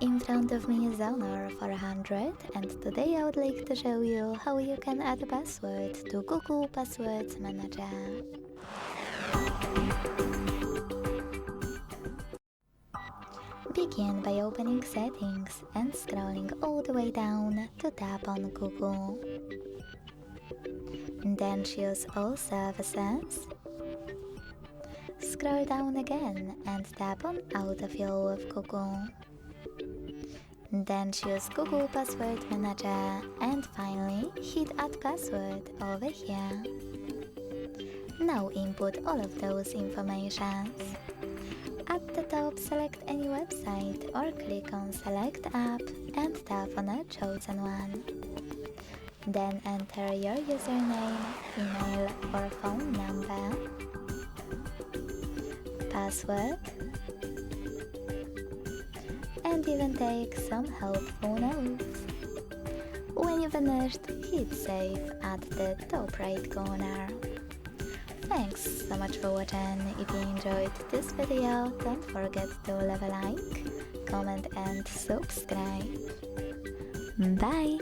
In front of me is Honor 400, and today I would like to show you how you can add a password to Google Passwords Manager. Begin by opening Settings and scrolling all the way down to tap on Google. Then choose All Services. Scroll down again and tap on Autofill with Google. Then choose Google Password Manager and finally hit Add Password over here. Now input all of those informations. At the top, select any website or click on Select App and tap on a chosen one. Then enter your username, email or phone number, password, and even take some helpful notes. When you've finished, hit save at the top right corner. Thanks so much for watching. If you enjoyed this video, don't forget to leave a like, comment and subscribe. Bye!